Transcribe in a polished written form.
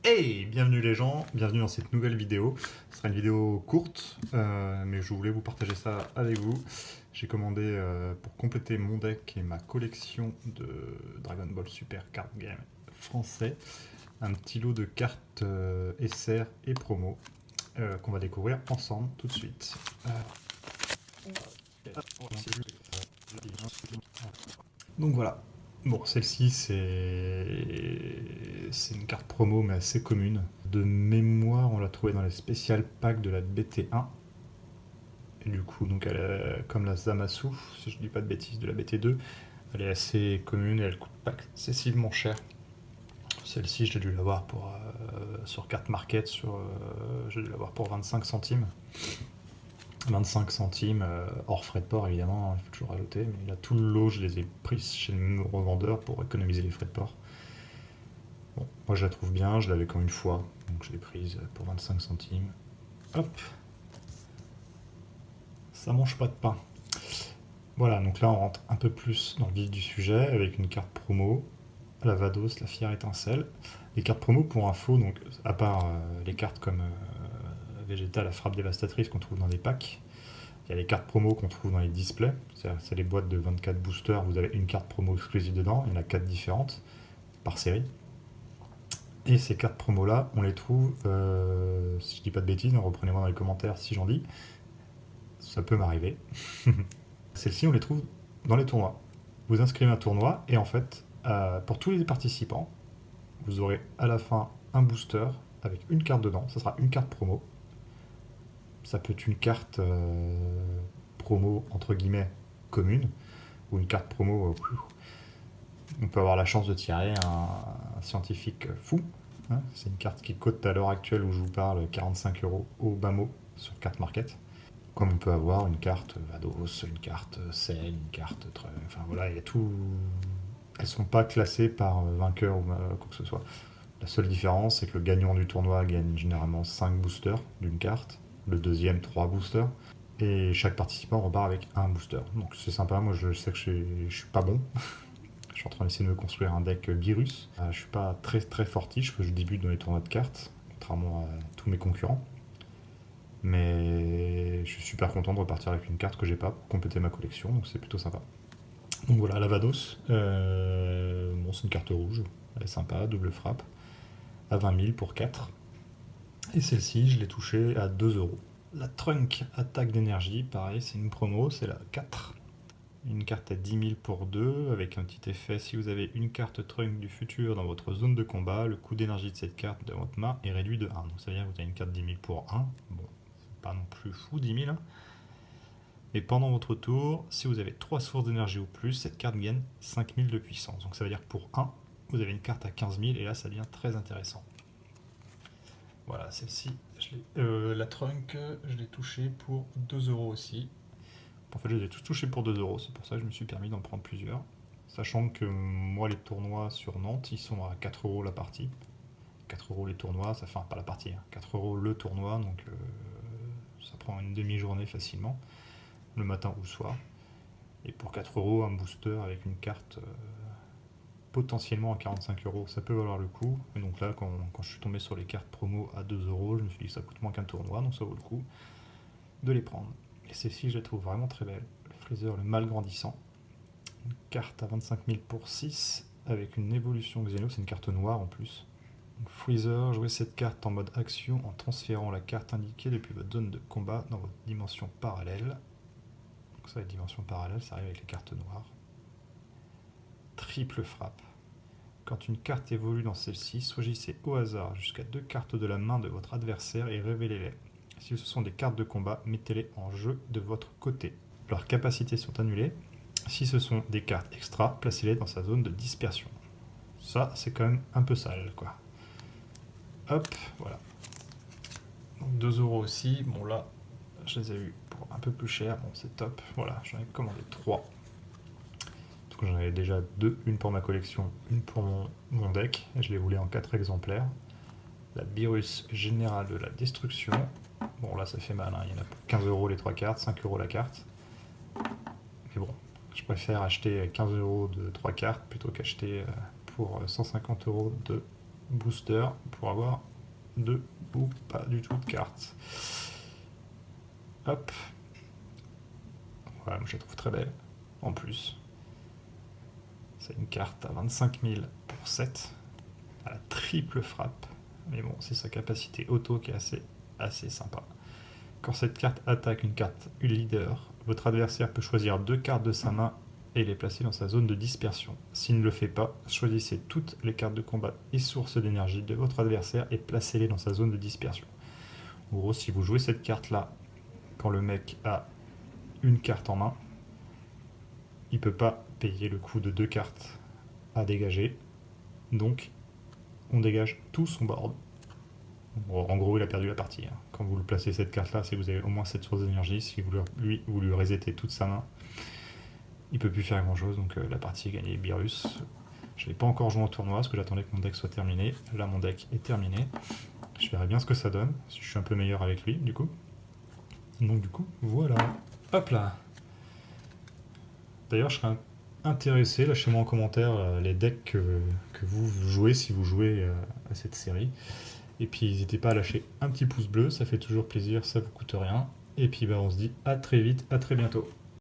Hey, bienvenue les gens, bienvenue dans cette nouvelle vidéo. Ce sera une vidéo courte, mais je voulais vous partager ça avec vous. J'ai commandé pour compléter mon deck et ma collection de Dragon Ball Super Card Game français, un petit lot de cartes SR et promo qu'on va découvrir ensemble tout de suite. Donc voilà. Bon, celle-ci, c'est une carte promo, mais assez commune. De mémoire, on l'a trouvée dans les spécial packs de la BT1. Et du coup, donc comme la Zamasu, si je dis pas de bêtises, de la BT2, elle est assez commune et elle coûte pas excessivement cher. Celle-ci, j'ai dû l'avoir sur carte market, j'ai dû l'avoir pour 25 centimes. 25 centimes, hors frais de port évidemment, il faut toujours rajouter, mais là tout le lot je les ai pris chez le revendeur pour économiser les frais de port. Bon, moi je la trouve bien, je l'avais qu'en une fois, donc je l'ai prise pour 25 centimes. Hop, ça mange pas de pain. Voilà, donc là on rentre un peu plus dans le vif du sujet avec une carte promo, la Vados, la fière étincelle. Les cartes promo pour info, donc à part les cartes comme Vegeta, la frappe dévastatrice qu'on trouve dans les packs, il y a les cartes promo qu'on trouve dans les displays, c'est les boîtes de 24 boosters, vous avez une carte promo exclusive dedans, il y en a 4 différentes par série. Et ces cartes promo là, on les trouve, si je dis pas de bêtises, reprenez-moi dans les commentaires si j'en dis, ça peut m'arriver. Celles-ci, on les trouve dans les tournois. Vous inscrivez un tournoi et en fait, pour tous les participants, vous aurez à la fin un booster avec une carte dedans, ça sera une carte promo. Ça peut être une carte promo entre guillemets commune ou une carte promo. On peut avoir la chance de tirer un scientifique fou. Hein. C'est une carte qui coûte à l'heure actuelle où je vous parle 45 € au bas mot sur carte market. Comme on peut avoir une carte Vados, une carte Cell, une carte. Enfin voilà, il y a tout. Elles sont pas classées par vainqueur ou quoi que ce soit. La seule différence, c'est que le gagnant du tournoi gagne généralement 5 boosters d'une carte, le deuxième 3 boosters, et chaque participant repart avec un booster. Donc c'est sympa, moi je sais que je suis pas bon. Je suis en train d'essayer de me construire un deck Virus. Je suis pas très très fortiche, parce que je débute dans les tournois de cartes, contrairement à tous mes concurrents. Mais je suis super content de repartir avec une carte que j'ai pas pour compléter ma collection, donc c'est plutôt sympa. Donc voilà, la Vados, bon, c'est une carte rouge, elle est sympa, double frappe, à 20 000 pour 4. Et celle-ci, je l'ai touchée à 2 €. La Trunk attaque d'énergie, pareil, c'est une promo, c'est la 4. Une carte à 10 000 pour 2, avec un petit effet, si vous avez une carte Trunk du futur dans votre zone de combat, le coût d'énergie de cette carte de votre main est réduit de 1. Donc ça veut dire que vous avez une carte 10 000 pour 1. Bon, c'est pas non plus fou 10 000. Hein. Mais pendant votre tour, si vous avez 3 sources d'énergie ou plus, cette carte gagne 5 000 de puissance. Donc ça veut dire que pour 1, vous avez une carte à 15 000, et là ça devient très intéressant. Voilà, celle-ci, la Trunk, je l'ai touchée pour 2 € aussi. En fait, je les ai tous touchés pour 2 €, c'est pour ça que je me suis permis d'en prendre plusieurs. Sachant que moi, les tournois sur Nantes, ils sont à 4 € la partie. 4 € les tournois, ça fait pas la partie, hein, 4 € le tournoi, donc ça prend une demi-journée facilement, le matin ou le soir. Et pour 4 € un booster avec une carte potentiellement à 45 €, ça peut valoir le coup. Et donc là, quand je suis tombé sur les cartes promo à 2 €, je me suis dit que ça coûte moins qu'un tournoi, donc ça vaut le coup de les prendre. Et celle-ci, je la trouve vraiment très belle. Le Freezer, le mal grandissant. Une carte à 25 000 pour 6, avec une évolution Xeno, c'est une carte noire en plus. Donc Freezer, jouez cette carte en mode action en transférant la carte indiquée depuis votre zone de combat dans votre dimension parallèle. Donc ça, la dimension parallèle, ça arrive avec les cartes noires. Triple frappe. Quand une carte évolue dans celle-ci, choisissez au hasard jusqu'à 2 cartes de la main de votre adversaire et révélez-les. Si ce sont des cartes de combat, mettez-les en jeu de votre côté. Leurs capacités sont annulées. Si ce sont des cartes extra, placez-les dans sa zone de dispersion. Ça, c'est quand même un peu sale, quoi. Hop, voilà. Donc 2 € aussi. Bon, là, je les ai eu pour un peu plus cher. Bon, c'est top. Voilà, j'en ai commandé 3. Donc j'en avais déjà 2. Une pour ma collection, une pour mon deck. Je les voulais en 4 exemplaires. La Virus générale de la destruction. Bon, là, ça fait mal. Hein. Il y en a pour 15 € les 3 cartes, 5 € la carte. Mais bon, je préfère acheter 15 € de 3 cartes plutôt qu'acheter pour 150 € de booster pour avoir 2 ou pas du tout de cartes. Hop. Voilà, moi je la trouve très belle. En plus, c'est une carte à 25 000 pour 7, à la triple frappe. Mais bon, c'est sa capacité auto qui est assez sympa. Quand cette carte attaque une carte leader, votre adversaire peut choisir 2 cartes de sa main et les placer dans sa zone de dispersion. S'il ne le fait pas, choisissez toutes les cartes de combat et sources d'énergie de votre adversaire et placez-les dans sa zone de dispersion. En gros, si vous jouez cette carte-là, quand le mec a une carte en main, il ne peut pas payer le coût de 2 cartes à dégager. Donc, on dégage tout son board. Bon, en gros, il a perdu la partie. Quand vous le placez cette carte-là, c'est que vous avez au moins cette source d'énergie. Si vous lui resetez toute sa main, il peut plus faire grand-chose. Donc la partie est gagnée. Beerus. Je n'ai pas encore joué en tournoi parce que j'attendais que mon deck soit terminé. Là, mon deck est terminé. Je verrai bien ce que ça donne. Si je suis un peu meilleur avec lui, du coup. Donc du coup, voilà. Hop là. D'ailleurs, je serais intéressé, lâchez-moi en commentaire les decks que vous jouez si vous jouez à cette série. Et puis n'hésitez pas à lâcher un petit pouce bleu, ça fait toujours plaisir, ça vous coûte rien. Et puis on se dit à très vite, à très bientôt.